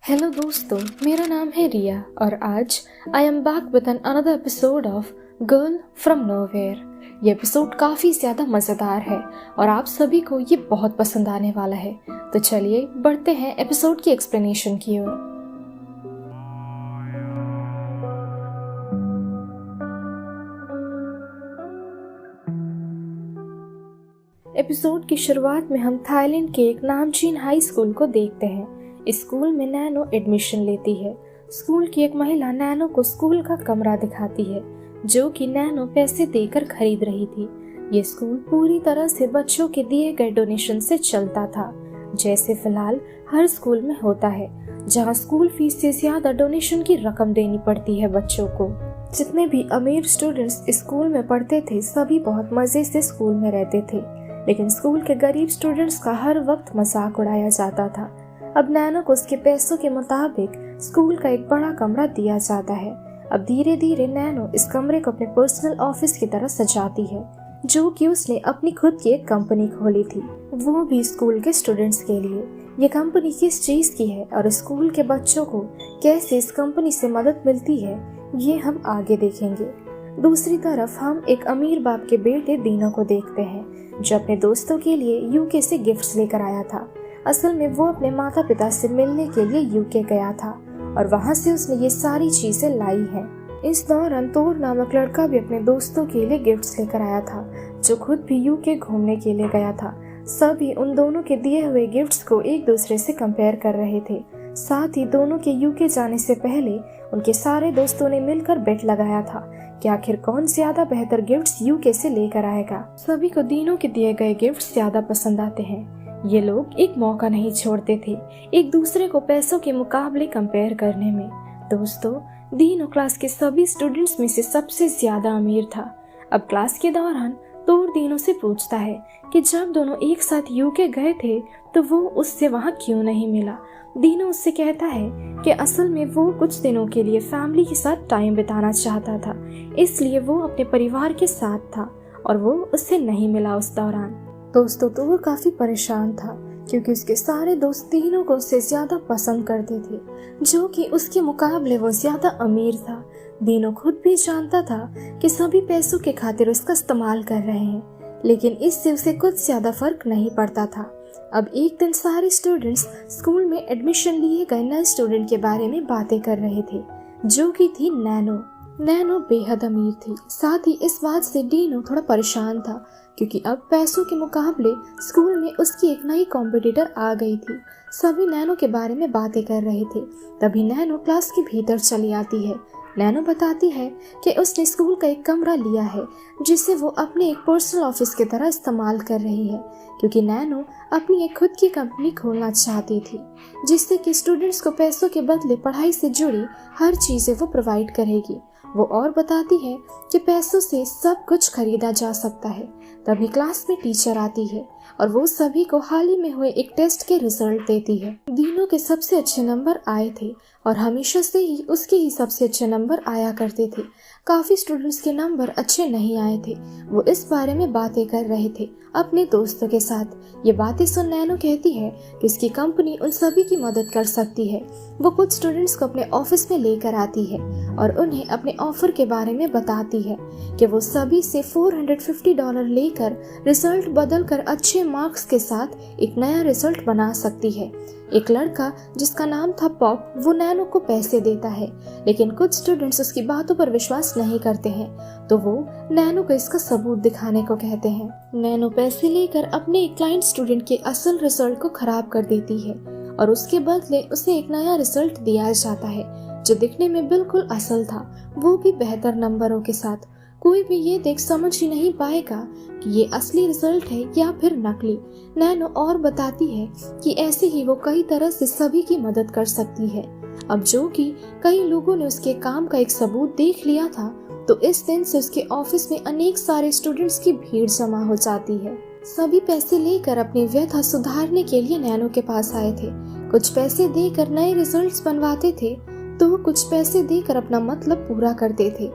Hello दोस्तों, मेरा नाम है रिया और आज I am back with an another episode of girl from nowhere. ये एपिसोड काफ़ी ज़्यादा मज़ेदार है और आप सभी को ये बहुत पसंद आने वाला है। तो चलिए बढ़ते हैं एपिसोड की एक्सप्लेनेशन की ओर। एपिसोड की शुरुआत में हम थाईलैंड के एक नामचीन हाई स्कूल को देखते हैं। इस स्कूल में नैनो एडमिशन लेती है। स्कूल की एक महिला नैनो को स्कूल का कमरा दिखाती है जो कि नैनो पैसे देकर खरीद रही थी। ये स्कूल पूरी तरह से बच्चों के दिए गए डोनेशन से चलता था, जैसे फिलहाल हर स्कूल में होता है, जहां स्कूल फीस से ज्यादा डोनेशन की रकम देनी पड़ती है बच्चों को। जितने भी अमीर स्टूडेंट्स स्कूल में पढ़ते थे सभी बहुत मजे से स्कूल में रहते थे, लेकिन स्कूल के गरीब स्टूडेंट्स का हर वक्त मजाक उड़ाया जाता था। अब नैनो को उसके पैसों के मुताबिक स्कूल का एक बड़ा कमरा दिया जाता है। अब धीरे धीरे नैनो इस कमरे को अपने पर्सनल ऑफिस की तरह सजाती है, जो कि उसने अपनी खुद की एक कंपनी खोली थी, वो भी स्कूल के स्टूडेंट्स के लिए। ये कंपनी किस चीज की है और स्कूल के बच्चों को कैसे इस कंपनी से मदद मिलती है, ये हम आगे देखेंगे। दूसरी तरफ हम एक अमीर बाप के बेटे दीनो को देखते हैं, जो अपने दोस्तों के लिए यूके से गिफ्ट्स लेकर आया था। असल में वो अपने माता पिता से मिलने के लिए यूके गया था और वहाँ से उसने ये सारी चीजें लाई हैं। इस दौरान तोर नामक लड़का भी अपने दोस्तों के लिए गिफ्ट्स लेकर आया था, जो खुद भी यूके घूमने के लिए गया था। सभी उन दोनों के दिए हुए गिफ्ट्स को एक दूसरे से कंपेयर कर रहे थे। साथ ही दोनों के यूके जाने से पहले उनके सारे दोस्तों ने मिलकर बेट लगाया था कि आखिर कौन ज्यादा बेहतर गिफ्ट्स यूके से लेकर आएगा। सभी को दीनों के दिए गए गिफ्ट्स ज्यादा पसंद आते हैं। ये लोग एक मौका नहीं छोड़ते थे एक दूसरे को पैसों के मुकाबले कंपेयर करने में। दोस्तों, दीनो क्लास के सभी स्टूडेंट्स में से सबसे ज्यादा अमीर था। अब क्लास के दौरान तोर दीनो से पूछता है कि जब दोनों एक साथ यूके गए थे तो वो उससे वहाँ क्यों नहीं मिला। दीनो उससे कहता है कि असल में वो कुछ दिनों के लिए फैमिली के साथ टाइम बिताना चाहता था, इसलिए वो अपने परिवार के साथ था और वो उससे नहीं मिला उस दौरान। दोस्तों, तो वो काफी परेशान था क्योंकि उसके सारे दोस्त दीनो को उससे ज्यादा पसंद करते थे, जो कि उसके मुकाबले वो ज्यादा अमीर था। दीनो खुद भी जानता था कि सभी पैसों के खातिर उसका इस्तेमाल कर रहे हैं, लेकिन इससे उसे कुछ ज्यादा फर्क नहीं पड़ता था। अब एक दिन सारे स्टूडेंट्स स्कूल में एडमिशन लिए गए नए स्टूडेंट के बारे में बातें कर रहे थे, जो कि थी नैनो। नैनो बेहद अमीर थी। साथ ही इस बात से दीनो थोड़ा परेशान था क्योंकि अब पैसों के मुकाबले स्कूल में उसकी एक नई कॉम्पिटिटर आ गई थी। सभी नैनो के बारे में बातें कर रहे थे। तभी नैनो क्लास के भीतर चली आती है। नैनो बताती है कि उसने स्कूल का एक कमरा लिया है जिसे वो अपने एक पर्सनल ऑफिस की तरह इस्तेमाल कर रही है, क्योंकि नैनो अपनी एक खुद की कंपनी खोलना चाहती थी जिससे कि स्टूडेंट्स को पैसों के बदले पढ़ाई से जुड़ी हर चीजें वो प्रोवाइड करेगी। वो और बताती है कि पैसों से सब कुछ खरीदा जा सकता है। तभी क्लास में टीचर आती है और वो सभी को हाल ही में हुए एक टेस्ट के रिजल्ट देती है। दीनो के सबसे अच्छे नंबर आए थे और हमेशा से ही उसके ही सबसे अच्छे नंबर आया करते थे। काफी स्टूडेंट्स के नंबर अच्छे नहीं आए थे। वो इस बारे में बातें कर रहे थे अपने दोस्तों के साथ। ये बातें सुन नैनो कहती है कि इसकी कंपनी उन सभी की मदद कर सकती है। वो कुछ स्टूडेंट्स को अपने ऑफिस में लेकर आती है और उन्हें अपने ऑफर के बारे में बताती है कि वो सभी से $450 लेकर रिजल्ट बदलकर अच्छे मार्क्स के साथ एक नया रिजल्ट बना सकती है। एक लड़का जिसका नाम था पॉप, वो नैनो को पैसे देता है, लेकिन कुछ स्टूडेंट्स उसकी बातों पर विश्वास नहीं करते हैं, तो वो नैनो को इसका सबूत दिखाने को कहते हैं। नैनो पैसे लेकर अपने एक क्लाइंट स्टूडेंट के असल रिजल्ट को खराब कर देती है और उसके बदले उसे एक नया रिजल्ट दिया जाता है जो दिखने में बिल्कुल असल था, वो भी बेहतर नंबरों के साथ। कोई भी ये देख समझ ही नहीं पाएगा कि ये असली रिजल्ट है या फिर नकली। नैनो और बताती है कि ऐसे ही वो कई तरह से सभी की मदद कर सकती है। अब जो कि कई लोगों ने उसके काम का एक सबूत देख लिया था, तो इस दिन से उसके ऑफिस में अनेक सारे स्टूडेंट्स की भीड़ जमा हो जाती है। सभी पैसे लेकर अपनी व्यथा सुधारने के लिए नैनो के पास आए थे। कुछ पैसे देकर नए रिजल्ट्स बनवाते थे तो कुछ पैसे देकर अपना मतलब पूरा करते थे।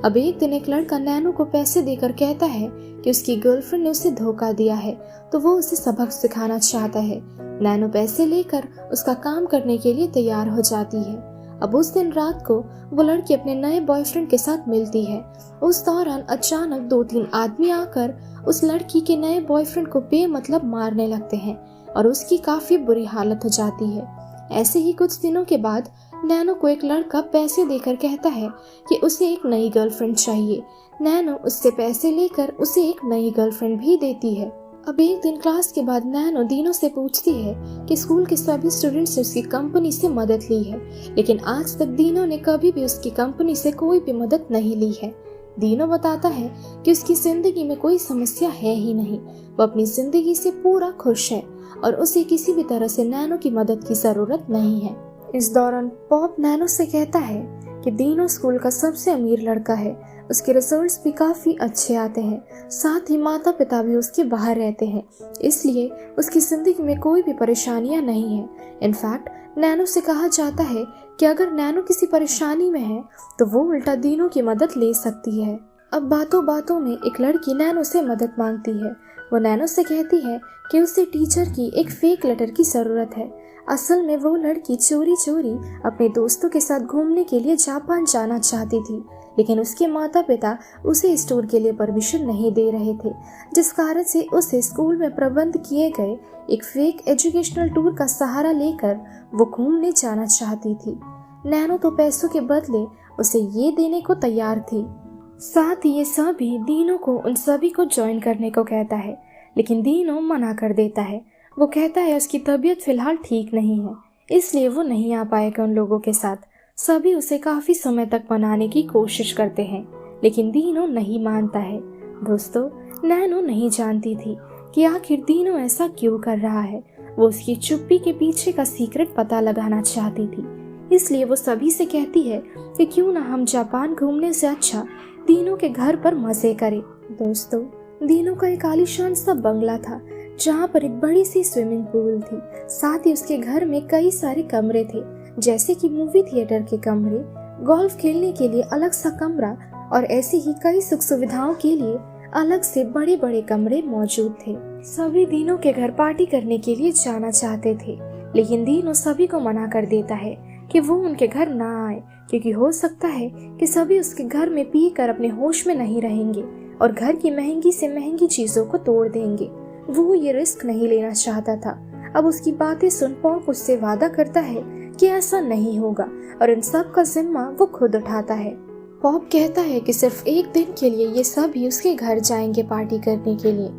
अब एक दिन एक लड़का नैनो को पैसे देकर कहता है कि उसकी गर्लफ्रेंड ने उसे धोखा दिया है, तो वो उसे सबक सिखाना चाहता है। नैनो पैसे लेकर उसका काम करने के लिए तैयार हो जाती है। अब उस दिन रात को वो लड़की अपने नए बॉयफ्रेंड के साथ मिलती है। उस दौरान अचानक 2-3 आदमी आकर उस लड़की के नए बॉयफ्रेंड को बेमतलब मारने लगते हैं और उसकी काफी बुरी हालत हो जाती है। ऐसे ही कुछ दिनों के बाद नैनो को एक लड़का पैसे देकर कहता है कि उसे एक नई गर्लफ्रेंड चाहिए। नैनो उससे पैसे लेकर उसे एक नई गर्लफ्रेंड भी देती है। अब एक दिन क्लास के बाद नैनो दीनो से पूछती है कि स्कूल के सभी स्टूडेंट्स ने उसकी कंपनी से मदद ली है, लेकिन आज तक दीनो ने कभी भी उसकी कंपनी से कोई भी मदद नहीं ली है। दीनो बताता है कि उसकी जिंदगी में कोई समस्या है ही नहीं, वो अपनी जिंदगी से पूरा खुश है और उसे किसी भी तरह से नैनो की मदद की जरूरत नहीं है। इस दौरान पॉप नैनो से कहता है कि दीनो स्कूल का सबसे अमीर लड़का है, उसके रिजल्ट्स भी काफी अच्छे आते हैं, साथ ही माता पिता भी उसके बाहर रहते हैं, इसलिए उसकी जिंदगी में कोई भी परेशानियां नहीं है। इनफैक्ट नैनो से कहा जाता है कि अगर नैनो किसी परेशानी में है तो वो उल्टा दीनो की मदद ले सकती है। अब बातों बातों में एक लड़की नैनो से मदद मांगती है। वो नैनो से कहती है कि उसे टीचर की एक फेक लेटर की जरूरत है। असल में वो लड़की चोरी चोरी अपने दोस्तों के साथ घूमने के लिए जापान जाना चाहती थी, लेकिन उसके माता पिता उसे इस टूर के लिए परमिशन नहीं दे रहे थे, जिस कारण से उसे स्कूल में प्रबंध किए गए एक फेक एजुकेशनल टूर का सहारा लेकर वो घूमने जाना चाहती थी। नैनो तो पैसों के बदले उसे ये देने को तैयार थी। साथ ही ये सभी दीनो को उन सभी को ज्वाइन करने को कहता है, लेकिन दीनो मना कर देता है। वो कहता है उसकी तबीयत फिलहाल ठीक नहीं है, इसलिए वो नहीं आ पाएगा उन लोगों के साथ। सभी उसे काफी समय तक मनाने की कोशिश करते हैं, लेकिन दीनो नहीं मानता है। दोस्तों, नैनो नहीं जानती थी कि आखिर दीनो ऐसा क्यों कर रहा है। वो उसकी चुप्पी के पीछे का सीक्रेट पता लगाना चाहती थी, इसलिए वो सभी से कहती है कि क्यों ना हम जापान घूमने से अच्छा दीनो के घर पर मजे करें। दोस्तों, दीनो का एक आलीशान सा बंगला था जहाँ पर एक बड़ी सी स्विमिंग पूल थी। साथ ही उसके घर में कई सारे कमरे थे, जैसे कि मूवी थिएटर के कमरे, गोल्फ खेलने के लिए अलग सा कमरा और ऐसी ही कई सुख सुविधाओं के लिए अलग से बड़े बड़े कमरे मौजूद थे। सभी दीनो के घर पार्टी करने के लिए जाना चाहते थे, लेकिन दीनो सभी को मना कर देता है कि वो उनके घर ना आए, क्योंकि हो सकता है कि सभी उसके घर में पी कर अपने होश में नहीं रहेंगे और घर की महंगी से महंगी चीजों को तोड़ देंगे। वो ये रिस्क नहीं लेना चाहता था। अब उसकी बातें सुन पॉप उससे वादा करता है कि ऐसा नहीं होगा और इन सब का जिम्मा वो खुद उठाता है। पॉप कहता है कि सिर्फ एक दिन के लिए ये सभी उसके घर जाएंगे पार्टी करने के लिए।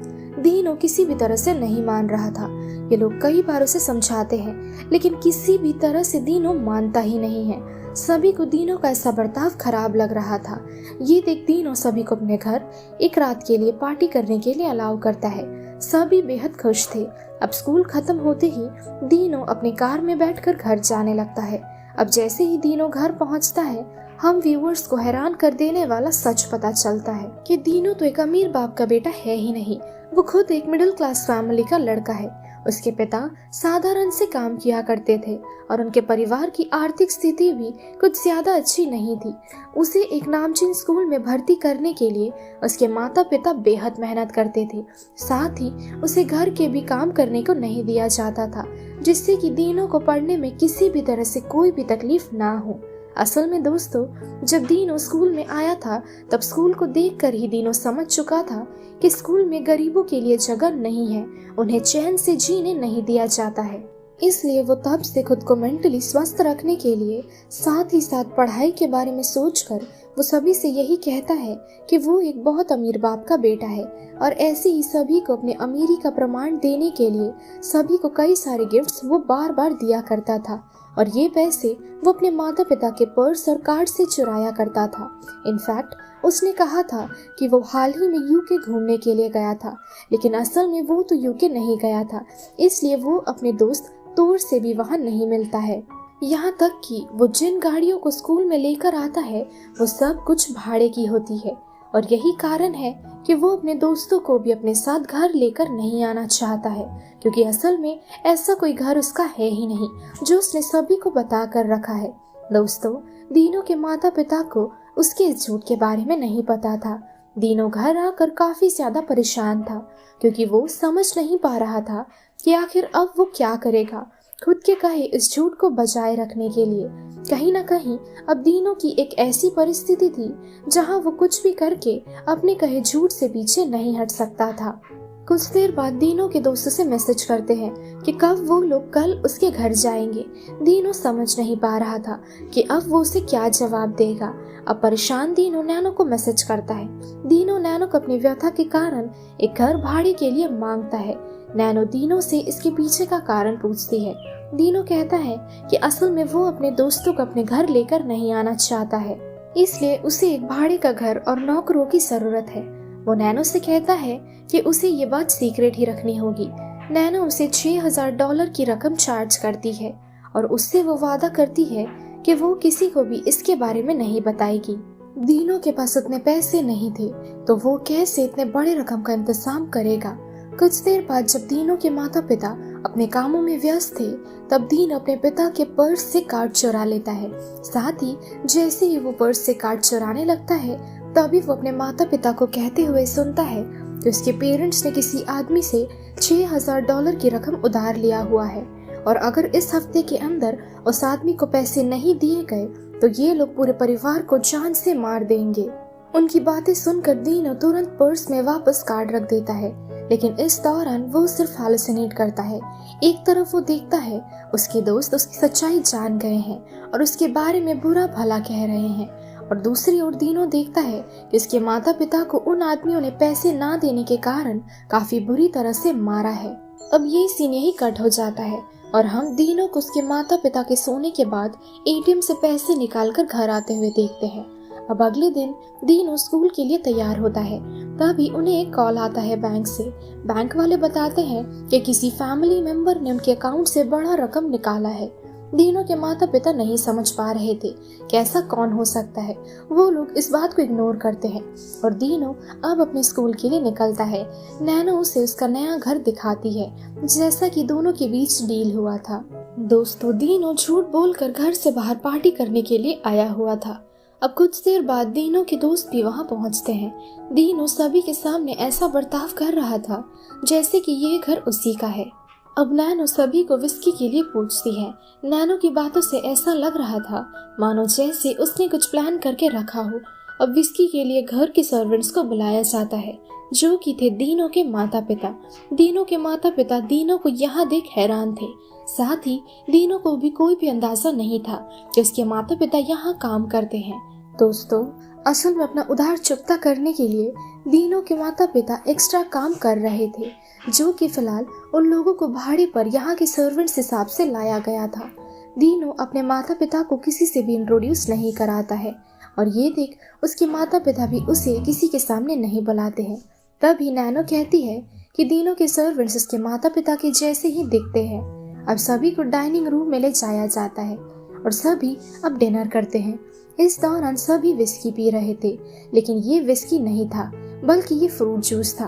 दीनो किसी भी तरह से नहीं मान रहा था। ये लोग कई बार उसे समझाते हैं, लेकिन किसी भी तरह से दीनो मानता ही नहीं है। सभी को दीनो का ऐसा बर्ताव खराब लग रहा था। ये देख दीनो सभी को अपने घर एक रात के लिए पार्टी करने के लिए अलाउ करता है। सभी बेहद खुश थे। अब स्कूल खत्म होते ही दीनो अपनी कार में बैठकर घर जाने लगता है। अब जैसे ही दीनो घर पहुंचता है, हम व्यूअर्स को हैरान कर देने वाला सच पता चलता है कि दीनो तो एक अमीर बाप का बेटा है ही नहीं, वो खुद एक मिडिल क्लास फैमिली का लड़का है। उसके पिता साधारण से काम किया करते थे और उनके परिवार की आर्थिक स्थिति भी कुछ ज्यादा अच्छी नहीं थी। उसे एक नामचीन स्कूल में भर्ती करने के लिए उसके माता पिता बेहद मेहनत करते थे। साथ ही उसे घर के भी काम करने को नहीं दिया जाता था, जिससे कि दीनो को पढ़ने में किसी भी तरह से कोई भी तकलीफ ना हो। असल में दोस्तों, जब दीनो स्कूल में आया था तब स्कूल को देखकर ही दीनो समझ चुका था कि स्कूल में गरीबों के लिए जगह नहीं है, उन्हें चैन से जीने नहीं दिया जाता है। इसलिए वो तब से खुद को मेंटली स्वस्थ रखने के लिए साथ ही साथ पढ़ाई के बारे में सोचकर वो सभी से यही कहता है कि वो एक बहुत अमीर बाप का बेटा है और ऐसे ही सभी को अपने अमीरी का प्रमाण देने के लिए सभी को कई सारे गिफ्ट्स वो बार बार दिया करता था और ये पैसे वो अपने माता पिता के पर्स और कार्ड से चुराया करता था। इनफैक्ट उसने कहा था कि वो हाल ही में यूके घूमने के लिए गया था, लेकिन असल में वो तो यूके नहीं गया था, इसलिए वो अपने दोस्त तोर से भी वहाँ नहीं मिलता है। यहाँ तक कि वो जिन गाड़ियों को स्कूल में लेकर आता है वो सब कुछ भाड़े की होती है और यही कारण है कि वो अपने दोस्तों को भी अपने साथ घर लेकर नहीं आना चाहता है, क्योंकि असल में ऐसा कोई घर उसका है ही नहीं जो उसने सभी को बता कर रखा है। दोस्तों, दीनू के माता पिता को उसके इस झूठ के बारे में नहीं पता था। दीनू घर आकर काफी ज्यादा परेशान था क्योंकि वो समझ नहीं पा रहा था कि आखिर अब वो क्या करेगा खुद के कहे इस झूठ को बचाए रखने के लिए। कहीं ना कहीं अब दीनू की एक ऐसी परिस्थिति थी जहां वो कुछ भी करके अपने कहे झूठ से पीछे नहीं हट सकता था। कुछ देर बाद दीनू के दोस्तों से मैसेज करते हैं कि कब वो लोग कल उसके घर जाएंगे। दीनू समझ नहीं पा रहा था कि अब वो उसे क्या जवाब देगा। अब परेशान दीनू नैनो को मैसेज करता है। दीनू नैनो को अपनी व्यथा के कारण एक घर भाड़े के लिए मांगता है। नैनो दीनू से इसके पीछे का कारण पूछती है। दीनू कहता है कि असल में वो अपने दोस्तों को अपने घर लेकर नहीं आना चाहता है, इसलिए उसे एक भाड़े का घर और नौकरों की जरूरत है। वो नैनो से कहता है कि उसे ये बात सीक्रेट ही रखनी होगी। नैनो उसे $6000 की रकम चार्ज करती है और उससे वो वादा करती है कि वो किसी को भी इसके बारे में नहीं बताएगी। दीनू के पास उतने पैसे नहीं थे तो वो कैसे इतने बड़े रकम का इंतजाम करेगा। कुछ देर बाद जब दीनू के माता पिता अपने कामों में व्यस्त थे तब दीनू अपने पिता के पर्स से कार्ड चुरा लेता है। साथ ही जैसे ही वो पर्स से कार्ड चुराने लगता है तभी वो अपने माता पिता को कहते हुए सुनता है कि उसके पेरेंट्स ने किसी आदमी से $6000 की रकम उधार लिया हुआ है और अगर इस हफ्ते के अंदर उस आदमी को पैसे नहीं दिए गए तो ये लोग पूरे परिवार को जान से मार देंगे। उनकी बातें सुनकर दीनू तुरंत पर्स में वापस कार्ड रख देता है, लेकिन इस दौरान वो सिर्फ हैलुसिनेट करता है। एक तरफ वो देखता है उसके दोस्त उसकी सच्चाई जान गए हैं और उसके बारे में बुरा भला कह रहे हैं, और दूसरी ओर दीनू देखता है कि उसके माता पिता को उन आदमियों ने पैसे ना देने के कारण काफी बुरी तरह से मारा है। अब ये सीन यही कट हो जाता है और हम दीनू को उसके माता पिता के सोने के बाद एटीएम से पैसे निकालकर घर आते हुए देखते हैं। अब अगले दिन दीनू स्कूल के लिए तैयार होता है, तभी उन्हें एक कॉल आता है बैंक से। बैंक वाले बताते हैं कि किसी फैमिली मेंबर ने उनके अकाउंट से बड़ा रकम निकाला है। दीनू के माता पिता नहीं समझ पा रहे थे कि ऐसा कौन हो सकता है। वो लोग इस बात को इग्नोर करते हैं और दीनू अब अपने स्कूल के लिए निकलता है। नैनो उसे उसका नया घर दिखाती है जैसा कि दोनों के बीच डील हुआ था। दोस्तों, दीनू झूठ बोलकर घर से बाहर पार्टी करने के लिए आया हुआ था। अब कुछ देर बाद दीनू के दोस्त भी वहां पहुंचते हैं। दीनू सभी के सामने ऐसा बर्ताव कर रहा था जैसे कि ये घर उसी का है। अब नैनो सभी को विस्की के लिए पूछती है। नैनो की बातों से ऐसा लग रहा था मानो जैसे उसने कुछ प्लान करके रखा हो। अब विस्की के लिए घर के सर्वेंट्स को बुलाया जाता है जो कि थे दीनू के माता पिता। दीनू के माता पिता दीनू को यहाँ देख हैरान थे। साथ ही दीनू को भी कोई भी अंदाजा नहीं था कि उसके माता पिता यहाँ काम करते हैं। दोस्तों, असल में अपना उधार चुकता करने के लिए दीनू के माता पिता एक्स्ट्रा काम कर रहे थे जो कि फिलहाल उन लोगों को भाड़े पर यहाँ के सर्वेंट्स हिसाब से लाया गया था। दीनू अपने माता पिता को किसी से भी इंट्रोड्यूस नहीं कराता है और ये देख उसके माता पिता भी उसे किसी के सामने नहीं बुलाते हैं। तभी नैनो कहती है कि दीनू के सर्वेंट्स उसके माता पिता के जैसे ही दिखते हैं। अब सभी को डाइनिंग रूम में ले जाया जाता है और सभी अब डिनर करते हैं। इस दौरान सभी विस्की पी रहे थे, लेकिन ये विस्की नहीं था बल्कि ये फ्रूट जूस था।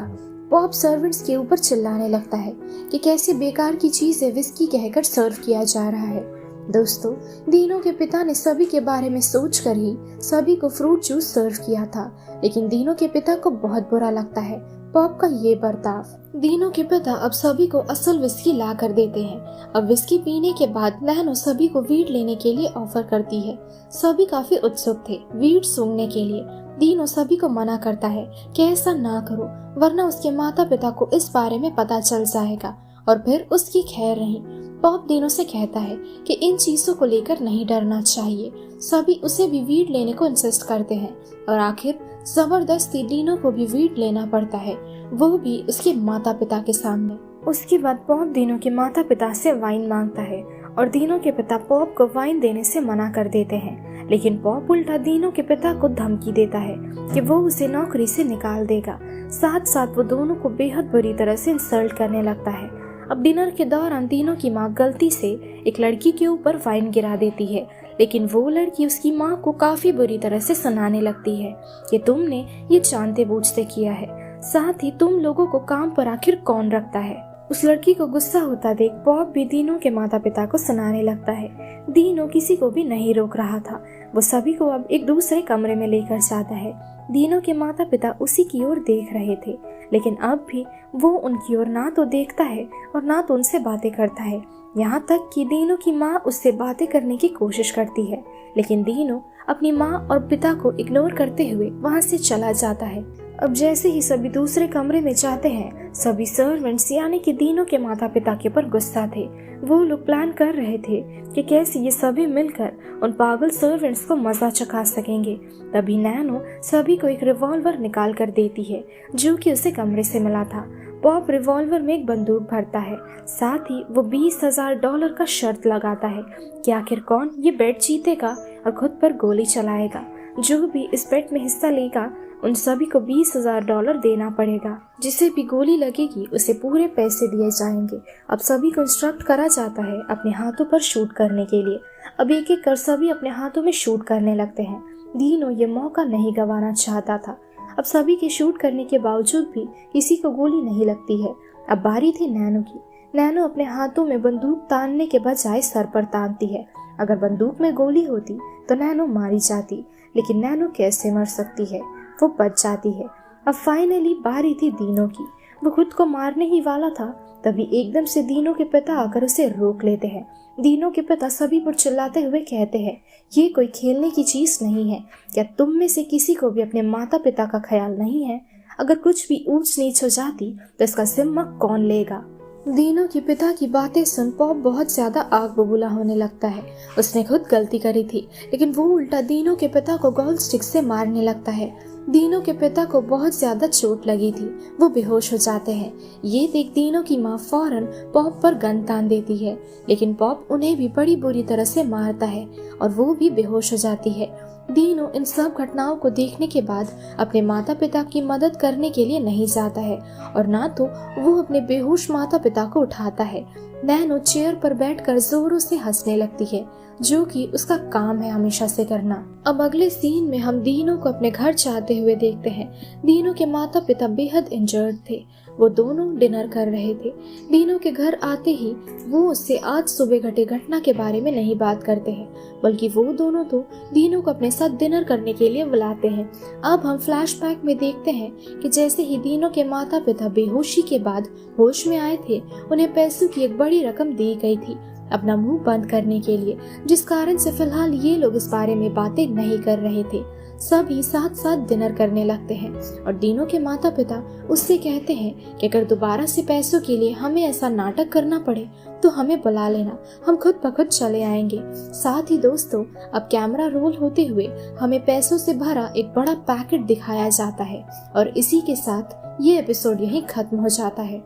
पॉप सर्वेंट्स के ऊपर चिल्लाने लगता है कि कैसे बेकार की चीजें विस्की कहकर सर्व किया जा रहा है। दोस्तों, दीनू के पिता ने सभी के बारे में सोचकर ही सभी को फ्रूट जूस सर्व किया था, लेकिन दीनू के पिता को बहुत बुरा लगता है पॉप का ये बर्ताव। दीनू के पिता अब सभी को असल विस्की ला कर देते हैं। अब विस्की पीने के बाद नैनो सभी को वीड लेने के लिए ऑफर करती है। सभी काफी उत्सुक थे वीड सूंघने के लिए। दीनू सभी को मना करता है कि ऐसा ना करो वरना उसके माता पिता को इस बारे में पता चल जाएगा और फिर उसकी खैर नहीं। पॉप दीनू से कहता है कि इन चीजों को लेकर नहीं डरना चाहिए। सभी उसे भी वीड लेने को इंसिस्ट करते हैं और आखिर जबरदस्ती दीनू को भी वीड लेना पड़ता है, वो भी उसके माता पिता के सामने। उसके बाद पॉप दीनू के माता पिता से वाइन मांगता है और दीनू के पिता पॉप को वाइन देने से मना कर देते हैं, लेकिन पॉप उल्टा दीनू के पिता को धमकी देता है कि वो उसे नौकरी से निकाल देगा। साथ साथ वो दोनों को बेहद बुरी तरह से इंसल्ट करने लगता है। अब डिनर के दौरान दीनू की माँ गलती से एक लड़की के ऊपर वाइन गिरा देती है, लेकिन वो लड़की उसकी माँ को काफी बुरी तरह से सुनाने लगती है कि तुमने ये जानते बूझते किया है, साथ ही तुम लोगों को काम पर आखिर कौन रखता है। उस लड़की को गुस्सा होता देख बॉब भी दीनो के माता पिता को सुनाने लगता है। दीनो किसी को भी नहीं रोक रहा था। वो सभी को अब एक दूसरे कमरे में लेकर जाता है। दीनो के माता पिता उसी की ओर देख रहे थे, लेकिन अब भी वो उनकी ओर ना तो देखता है और ना तो उनसे बातें करता है। यहाँ तक कि दीनो की माँ उससे बातें करने की कोशिश करती है, लेकिन दीनो अपनी माँ और पिता को इग्नोर करते हुए वहाँ से चला जाता है। अब जैसे ही सभी दूसरे कमरे में जाते हैं, सभी सर्वेंट्स यानी कि दीनो के माता पिता के ऊपर गुस्सा थे। वो लोग प्लान कर रहे थे कि कैसे ये सभी मिलकर उन पागल सर्वेंट्स को मजा चखा सकेंगे। तभी नैनो सभी को एक रिवॉल्वर निकाल कर देती है जो कि उसे कमरे से मिला था। बॉब रिवॉल्वर में एक बंदूक भरता है, साथ ही वो $20,000 का शर्त लगाता है कि आखिर कौन ये बेट जीतेगा और खुद पर गोली चलाएगा। जो भी इस बेट में हिस्सा लेगा उन सभी को $20,000 देना पड़ेगा। जिसे भी गोली लगेगी उसे पूरे पैसे दिए जाएंगे। अब सभी को इंस्ट्रक्ट करा जाता है अपने हाथों पर शूट करने के लिए। अब एक एक कर सभी अपने हाथों में शूट करने लगते हैं। दीनो ये मौका नहीं गंवाना चाहता था। अब सभी के शूट करने के बावजूद भी किसी को गोली नहीं लगती है। अब बारी थी नैनो की। नैनो अपने हाथों में बंदूक तानने के बजाय सर पर तानती है। अगर बंदूक में गोली होती तो नैनो मारी जाती, लेकिन नैनो कैसे मर सकती है, वो बच जाती है। अब फाइनली बारी थी दीनो की। वो खुद को मारने ही वाला था, तभी एकदम से दीनो के पिता आकर उसे रोक लेते हैं। दीनो के पिता सभी पर चिल्लाते हुए कहते हैं, ये कोई खेलने की चीज नहीं है। क्या तुम में से किसी को भी अपने माता पिता का ख्याल नहीं है? अगर कुछ भी ऊंच नीच हो जाती तो इसका जिम्मा कौन लेगा? दीनो के पिता की बातें सुन पॉप बहुत ज्यादा आग बबूला होने लगता है। उसने खुद गलती करी थी, लेकिन वो उल्टा दीनो के पिता को गोल्ड स्टिक से मारने लगता है। दीनो के पिता को बहुत ज्यादा चोट लगी थी, वो बेहोश हो जाते हैं। ये देख दीनो की माँ फौरन पॉप पर गन तान देती है, लेकिन पॉप उन्हें भी बड़ी बुरी तरह से मारता है और वो भी बेहोश हो जाती है। दीनो इन सब घटनाओं को देखने के बाद अपने माता पिता की मदद करने के लिए नहीं जाता है और ना तो वो अपने बेहोश माता पिता को उठाता है। नैनो चेयर पर बैठकर जोरों से हंसने लगती है, जो कि उसका काम है हमेशा से करना। अब अगले सीन में हम दीनो को अपने घर जाते हुए देखते हैं। दीनो के माता पिता बेहद इंजर्ड थे। वो दोनों डिनर कर रहे थे। दीनो के घर आते ही वो उससे आज सुबह घटे घटना के बारे में नहीं बात करते हैं, बल्कि वो दोनों तो दीनो को अपने साथ डिनर करने के लिए बुलाते हैं। अब हम फ्लैशबैक में देखते हैं कि जैसे ही दीनो के माता पिता बेहोशी के बाद होश में आए थे, उन्हें पैसों की एक बड़ी रकम दी गई थी अपना मुंह बंद करने के लिए, जिस कारण से फिलहाल ये लोग इस बारे में बातें नहीं कर रहे थे। सभी साथ साथ डिनर करने लगते हैं और दीनो के माता पिता उससे कहते हैं कि अगर दोबारा से पैसों के लिए हमें ऐसा नाटक करना पड़े तो हमें बुला लेना, हम खुद ब खुद चले आएंगे। साथ ही दोस्तों, अब कैमरा रोल होते हुए हमें पैसों से भरा एक बड़ा पैकेट दिखाया जाता है और इसी के साथ ये एपिसोड यहीं खत्म हो जाता है।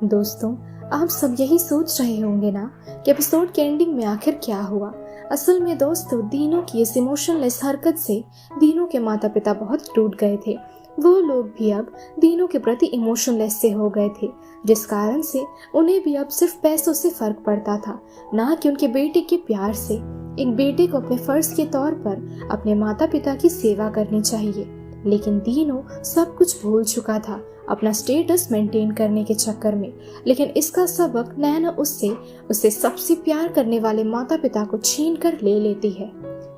दोस्तों, आप सब यही सोच रहे होंगे ना कि एपिसोड के एंडिंग में आखिर क्या हुआ। असल में दोस्तों, दीनो की इस इमोशनलेस हरकत से दीनो के माता पिता बहुत टूट गए थे। वो लोग भी अब दीनो के प्रति इमोशनलेस से हो गए थे, जिस कारण से उन्हें भी अब सिर्फ पैसों से फर्क पड़ता था, ना कि उनके बेटे के प्यार से। एक बेटे को अपने फर्ज के तौर पर अपने माता पिता की सेवा करनी चाहिए, लेकिन दीनो सब कुछ भूल चुका था अपना स्टेटस मेंटेन करने के चक्कर में। लेकिन इसका सबक नैनो उससे सबसे प्यार करने वाले माता पिता को छीन कर ले लेती है।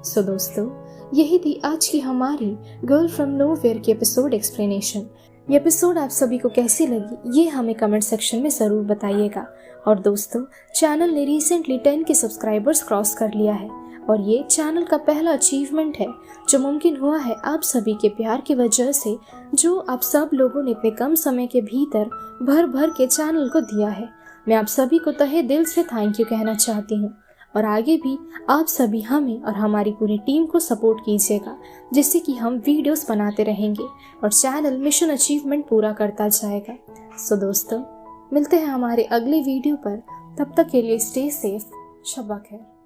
सो दोस्तों, यही थी आज की हमारी गर्ल फ्रॉम नोवेयर की एपिसोड एक्सप्लेनेशन। ये एपिसोड आप सभी को कैसी लगी ये हमें कमेंट सेक्शन में जरूर बताइएगा। और दोस्तों, चैनल ने रिसेंटली 10 के सब्सक्राइबर्स क्रॉस कर लिया है और ये चैनल का पहला अचीवमेंट है जो मुमकिन हुआ है आप सभी के प्यार की वजह से, जो आप सब लोगों ने इतने कम समय के भीतर भर भर के चैनल को दिया है। मैं आप सभी को तहे दिल से थैंक यू कहना चाहती हूँ और आगे भी आप सभी हमें और हमारी पूरी टीम को सपोर्ट कीजिएगा, जिससे कि हम वीडियोस बनाते रहेंगे और चैनल मिशन अचीवमेंट पूरा करता जाएगा। सो दोस्तों, मिलते हैं हमारे अगले वीडियो पर। तब तक के लिए स्टे सेफ। शब्बा खैर।